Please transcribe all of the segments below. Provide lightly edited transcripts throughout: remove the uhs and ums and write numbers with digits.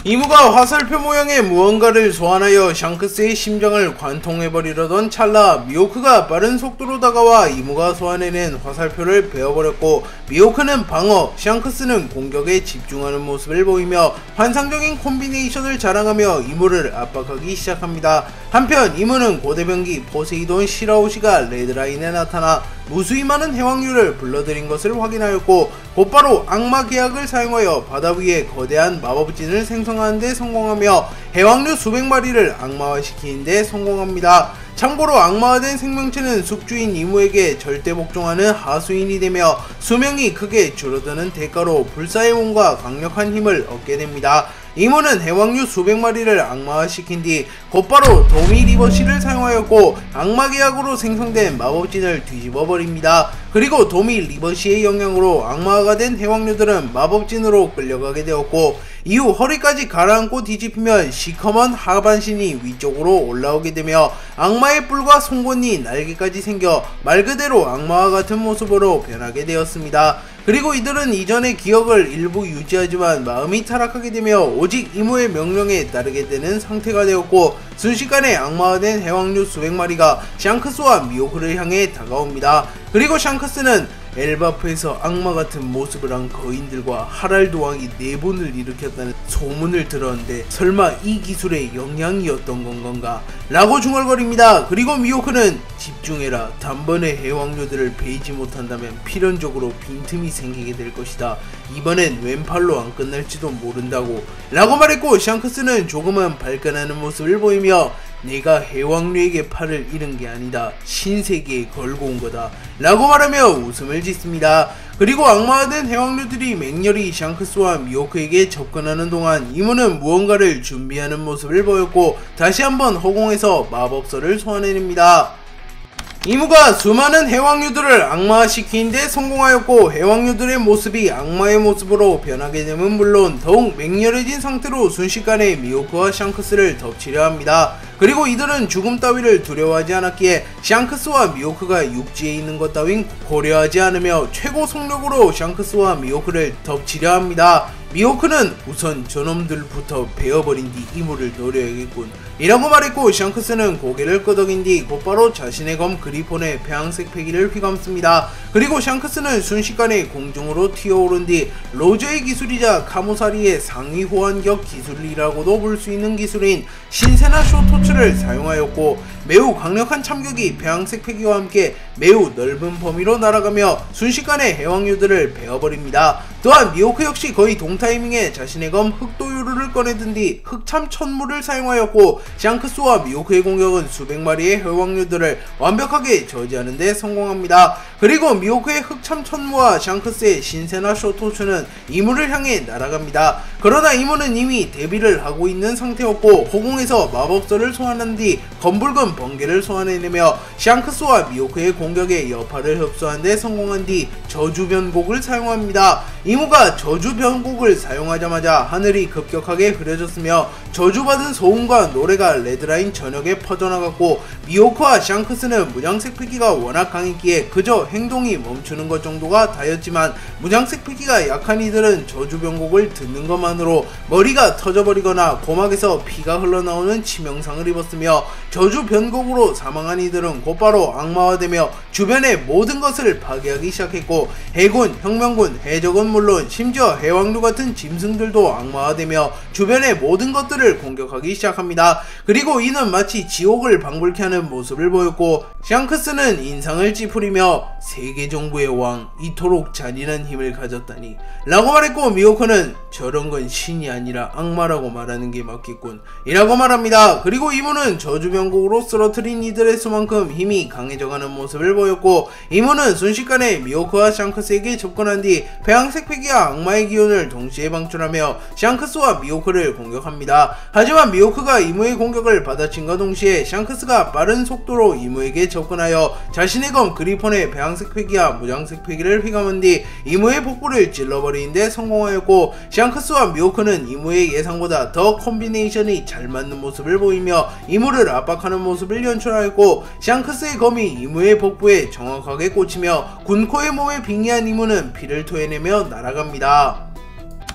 이무가 화살표 모양의 무언가를 소환하여 샹크스의 심장을 관통해버리려던 찰나 미호크가 빠른 속도로 다가와 이무가 소환해낸 화살표를 베어버렸고, 미호크는 방어, 샹크스는 공격에 집중하는 모습을 보이며 환상적인 콤비네이션을 자랑하며 이무를 압박하기 시작합니다. 한편 이무는 고대병기 포세이돈 시라오시가 레드라인에 나타나 무수히 많은 해왕류를 불러들인 것을 확인하였고, 곧바로 악마 계약을 사용하여 바다 위에 거대한 마법진을 생성하는 데 성공하며 해왕류 수백 마리를 악마화시키는 데 성공합니다. 참고로 악마화된 생명체는 숙주인 이무에게 절대 복종하는 하수인이 되며 수명이 크게 줄어드는 대가로 불사의 몸과 강력한 힘을 얻게 됩니다. 이무는 해왕류 수백 마리를 악마화시킨 뒤 곧바로 도미 리버시를 사용하였고, 악마 계약으로 생성된 마법진을 뒤집어버립니다. 그리고 도미 리버시의 영향으로 악마화가 된 해왕류들은 마법진으로 끌려가게 되었고, 이후 허리까지 가라앉고 뒤집히면 시커먼 하반신이 위쪽으로 올라오게 되며 악마의 뿔과 송곳니, 날개까지 생겨 말 그대로 악마와 같은 모습으로 변하게 되었습니다. 그리고 이들은 이전의 기억을 일부 유지하지만 마음이 타락하게 되며 오직 이무의 명령에 따르게 되는 상태가 되었고, 순식간에 악마화된 해왕류 수백 마리가 샹크스와 미호크를 향해 다가옵니다. 그리고 샹크스는 엘바프에서 악마같은 모습을 한 거인들과 하랄드 왕이 내분을 일으켰다는 소문을 들었는데 설마 이 기술의 영향이었던 건가? 라고 중얼거립니다. 그리고 미호크는 집중해라. 단번에 해왕류들을 베이지 못한다면 필연적으로 빈틈이 생기게 될 것이다. 이번엔 왼팔로 안 끝날지도 모른다고 라고 말했고, 샹크스는 조금은 발끈하는 모습을 보이며 내가 해왕류에게 팔을 잃은 게 아니다. 신세계에 걸고 온 거다. 라고 말하며 웃음을 짓습니다. 그리고 악마화된 해왕류들이 맹렬히 샹크스와 미호크에게 접근하는 동안 이무는 무언가를 준비하는 모습을 보였고, 다시 한번 허공에서 마법서를 소환해냅니다. 이무가 수많은 해왕류들을 악마화시키는 데 성공하였고, 해왕류들의 모습이 악마의 모습으로 변하게 되면 물론 더욱 맹렬해진 상태로 순식간에 미호크와 샹크스를 덮치려 합니다. 그리고 이들은 죽음 따위를 두려워하지 않았기에 샹크스와 미호크가 육지에 있는 것 따윈 고려하지 않으며 최고 속력으로 샹크스와 미호크를 덮치려 합니다. 미호크는 우선 저놈들부터 베어버린 뒤 이무를 노려야겠군 이라고 말했고, 샹크스는 고개를 끄덕인 뒤 곧바로 자신의 검 그리폰의 폐황색 패기를 휘감습니다. 그리고 샹크스는 순식간에 공중으로 튀어오른 뒤 로저의 기술이자 카무사리의 상위 호환격 기술이라고도 볼 수 있는 기술인 신세나 쇼토츠를 사용하였고, 매우 강력한 참격이 폐황색 패기와 함께 매우 넓은 범위로 날아가며 순식간에 해왕류들을 베어버립니다. 또한 미호크 역시 거의 동타이밍에 자신의 검 흑도요루를 꺼내든 뒤 흑참 천무를 사용하였고, 샹크스와 미호크의 공격은 수백 마리의 해왕류들을 완벽하게 저지하는 데 성공합니다. 그리고 미호크의 흑참 천무와 샹크스의 신세나 쇼토츠는 이무를 향해 날아갑니다. 그러나 이무는 이미 대비를 하고 있는 상태였고, 허공에서 마법서를 소환한 뒤 검붉은 번개를 소환해내며 샹크스와 미호크의 공격에 여파를 흡수하는 데 성공한 뒤 저주변곡을 사용합니다. 이무가 저주변곡을 사용하자마자 하늘이 급격하게 흐려졌으며 저주받은 소음과 노래가 레드라인 전역에 퍼져나갔고, 미호크와 샹크스는 무장색 패기가 워낙 강했기에 그저 행동이 멈추는 것 정도가 다였지만, 무장색 패기가 약한 이들은 저주변곡을 듣는 것만으로 머리가 터져버리거나 고막에서 피가 흘러나오는 치명상을 입었으며, 저주변곡으로 사망한 이들은 곧바로 악마화되며 주변의 모든 것을 파괴하기 시작했고, 해군, 혁명군, 해적은 물론 심지어 해왕류 같은 짐승들도 악마화되며 주변의 모든 것들을 공격하기 시작합니다. 그리고 이는 마치 지옥을 방불케 하는 모습을 보였고, 샹크스는 인상을 찌푸리며 세계 정부의 왕, 이토록 잔인한 힘을 가졌다니 라고 말했고, 미호크는 저런 건 신이 아니라 악마라고 말하는 게 맞겠군 이라고 말합니다. 그리고 이무는 저주변곡으로 쓰러뜨린 이들의 수만큼 힘이 강해져가는 모습을 보였고, 이무는 순식간에 미호크와 샹크스에게 접근한 뒤 폐황색 패기와 악마의 기운을 동시에 방출하며 샹크스와 미호크를 공격합니다. 하지만 미호크가 이무의 공격을 받아친과 동시에 샹크스가 빠른 속도로 이무에게 접근하여 자신의 검 그리폰의 폐황색 패기와 무장색 패기를 휘감은 뒤 이무의 복부를 찔러버리는 데 성공하였고, 샹크스와 미호크는 이무의 예상보다 더 콤비네이션이 잘 맞는 모습을 보이며 이무를 압박하는 모습을 연출하였고, 샹크스의 검이 이무의 복부에 정확하게 꽂히며 군코의 몸에 빙의한 이무는 피를 토해내며 날아갑니다.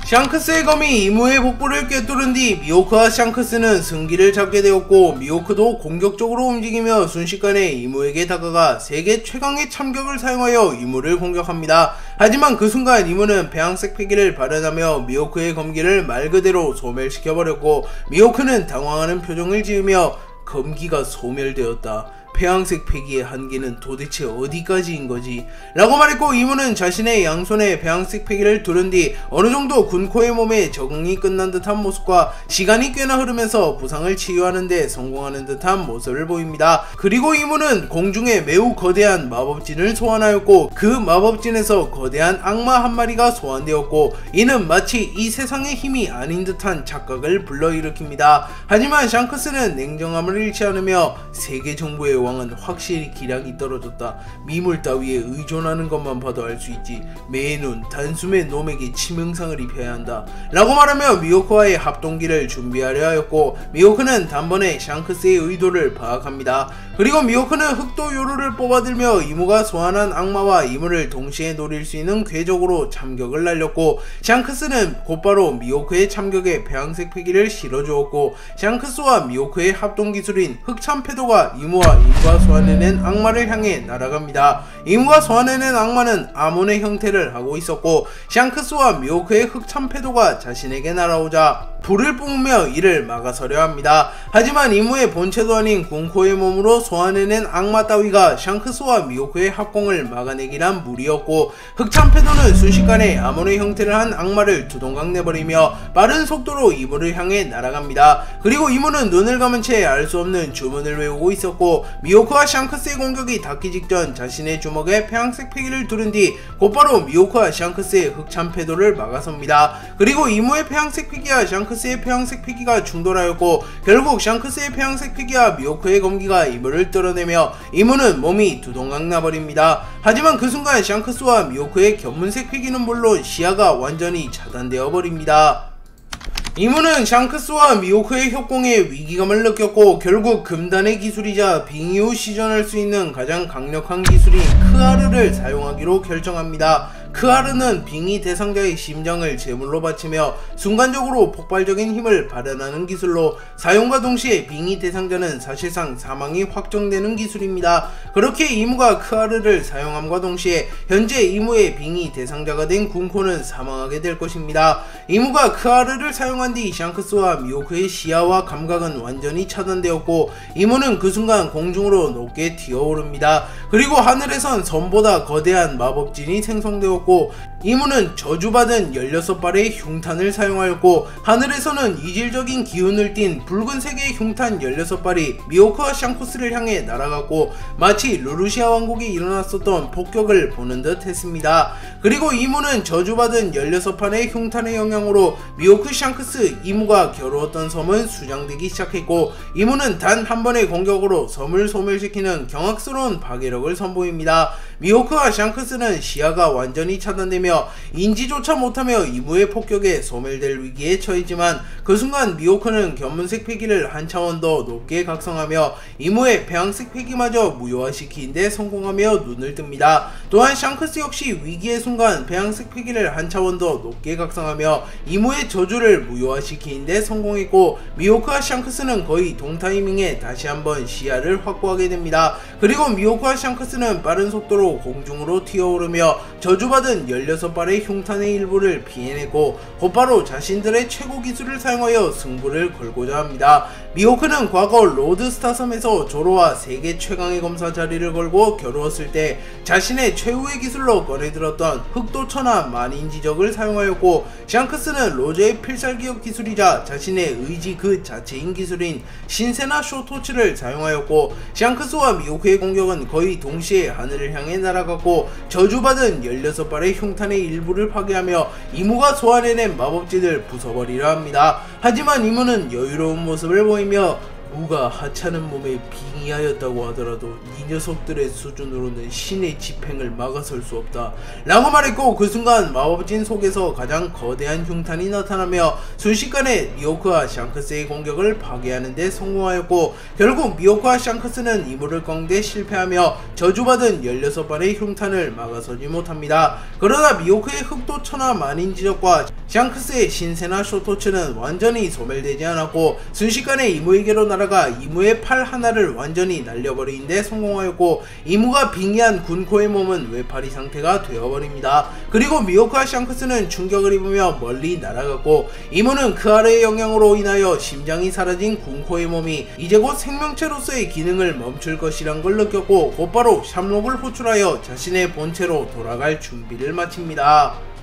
샹크스의 검이 이무의 복부를 꿰뚫은 뒤 미호크와 샹크스는 승기를 잡게 되었고, 미호크도 공격적으로 움직이며 순식간에 이무에게 다가가 세계 최강의 참격을 사용하여 이무를 공격합니다. 하지만 그 순간 이무는 배양색 패기를 발현하며 미호크의 검기를 말 그대로 소멸시켜버렸고, 미호크는 당황하는 표정을 지으며 검기가 소멸되었다. 폐양색 패기의 한계는 도대체 어디까지인 거지? 라고 말했고, 이무는 자신의 양손에 폐양색 패기를 두른 뒤 어느정도 군코의 몸에 적응이 끝난 듯한 모습과 시간이 꽤나 흐르면서 부상을 치유하는 데 성공하는 듯한 모습을 보입니다. 그리고 이무는 공중에 매우 거대한 마법진을 소환하였고, 그 마법진에서 거대한 악마 한 마리가 소환되었고, 이는 마치 이 세상의 힘이 아닌 듯한 착각을 불러일으킵니다. 하지만 샹크스는 냉정함을 잃지 않으며 세계 정부의 왕은 확실히 기량이 떨어졌다. 미물 따위에 의존하는 것만 봐도 알 수 있지. 매의 눈, 단숨에 놈에게 치명상을 입혀야 한다. 라고 말하며 미호크와의 합동기를 준비하려 하였고, 미호크는 단번에 샹크스의 의도를 파악합니다. 그리고 미호크는 흑도 요루를 뽑아들며 이무가 소환한 악마와 이무를 동시에 노릴 수 있는 궤적으로 참격을 날렸고, 샹크스는 곧바로 미호크의 참격에 배양색 패기를 실어주었고, 샹크스와 미호크의 합동기술인 흑참패도가 이무가 소환해낸 악마를 향해 날아갑니다. 이무가 소환해낸 악마는 아몬의 형태를 하고 있었고, 샹크스와 미호크의 흑참패도가 자신에게 날아오자 불을 뿜으며 이를 막아서려 합니다. 하지만 이무의 본체도 아닌 군코의 몸으로 소환해낸 악마 따위가 샹크스와 미호크의 합공을 막아내기란 무리였고, 흑참패도는 순식간에 아몬의 형태를 한 악마를 두동강 내버리며 빠른 속도로 이무를 향해 날아갑니다. 그리고 이무는 눈을 감은 채 알 수 없는 주문을 외우고 있었고, 미호크와 샹크스의 공격이 닿기 직전 자신의 주먹에 폐양색 패기를 두른 뒤 곧바로 미호크와 샹크스의 흑참패도를 막아섭니다. 그리고 이무의 폐양색 패기와 샹크스의 폐양색 패기가 충돌하였고, 결국 샹크스의 폐양색 패기와 미호크의 검기가 이무를 뚫어내며 이무는 몸이 두동강 나버립니다. 하지만 그 순간 샹크스와 미호크의 견문색 패기는 물론 시야가 완전히 차단되어 버립니다. 이무는 샹크스와 미호크의 협공에 위기감을 느꼈고, 결국 금단의 기술이자 빙의 후 시전할 수 있는 가장 강력한 기술인 크아르를 사용하기로 결정합니다. 크아르는 빙의 대상자의 심장을 제물로 바치며 순간적으로 폭발적인 힘을 발현하는 기술로, 사용과 동시에 빙의 대상자는 사실상 사망이 확정되는 기술입니다. 그렇게 이무가 크아르를 사용함과 동시에 현재 이무의 빙의 대상자가 된 군코는 사망하게 될 것입니다. 이무가 크아르를 사용한 뒤 샹크스와 미호크의 시야와 감각은 완전히 차단되었고, 이무는 그 순간 공중으로 높게 튀어오릅니다. 그리고 하늘에선 섬보다 거대한 마법진이 생성되었고, 이무는 저주받은 16발의 흉탄을 사용하였고, 하늘에서는 이질적인 기운을 띤 붉은색의 흉탄 16발이 미호크와 샹크스를 향해 날아갔고, 마치 루루시아 왕국에 일어났었던 폭격을 보는 듯 했습니다. 그리고 이무는 저주받은 16판의 흉탄의 영향으로 미호크, 샹크스, 이무가 겨루었던 섬은 수장되기 시작했고, 이무는 단 한 번의 공격으로 섬을 소멸시키는 경악스러운 파괴력을 선보입니다. 미호크와 샹크스는 시야가 완전히 차단되며 인지조차 못하며 이무의 폭격에 소멸될 위기에 처했지만, 그 순간 미호크는 견문색 패기를 한 차원 더 높게 각성하며 이무의 배양색 패기마저 무효화시키는 데 성공하며 눈을 뜹니다. 또한 샹크스 역시 위기의 순간 배양색 패기를 한 차원 더 높게 각성하며 이무의 저주를 무효화시키는 데 성공했고, 미호크와 샹크스는 거의 동타이밍에 다시 한번 시야를 확보하게 됩니다. 그리고 미호크와 샹크스는 빠른 속도로 공중으로 튀어오르며 저주받은 16발의 흉탄의 일부를 피해내고 곧바로 자신들의 최고 기술을 사용하여 승부를 걸고자 합니다. 미호크는 과거 로드스타 섬에서 조로와 세계 최강의 검사 자리를 걸고 겨루었을 때 자신의 최후의 기술로 꺼내들었던 흑도천하 만인지적을 사용하였고, 샹크스는 로저의 필살기업 기술이자 자신의 의지 그 자체인 기술인 신세나 쇼토츠를 사용하였고, 샹크스와 미호크의 공격은 거의 동시에 하늘을 향해 날아갔고, 저주받은 16발의 흉탄의 일부를 파괴하며 이무가 소환해낸 마법진을 부숴버리려 합니다. 하지만 이무는 여유로운 모습을 보이며 우가 하찮은 몸에 빙의하였다고 하더라도 이 녀석들의 수준으로는 신의 집행을 막아설 수 없다 라고 말했고, 그 순간 마법진 속에서 가장 거대한 흉탄이 나타나며 순식간에 미호크와 샹크스의 공격을 파괴하는 데 성공하였고, 결국 미호크와 샹크스는 이물을 꺾는데 실패하며 저주받은 16발의 흉탄을 막아서지 못합니다. 그러나 미호크의 흑도천하 만인지적과 샹크스의 신세나 쇼토츠는 완전히 소멸되지 않았고, 순식간에 이무에게로 날아가 이무의 팔 하나를 완전히 날려버리는데 성공하였고, 이무가 빙의한 군코의 몸은 외파리 상태가 되어버립니다. 그리고 미호크와 샹크스는 충격을 입으며 멀리 날아갔고, 이무는 그 아래의 영향으로 인하여 심장이 사라진 군코의 몸이 이제 곧 생명체로서의 기능을 멈출 것이란 걸 느꼈고, 곧바로 샴록을 호출하여 자신의 본체로 돌아갈 준비를 마칩니다.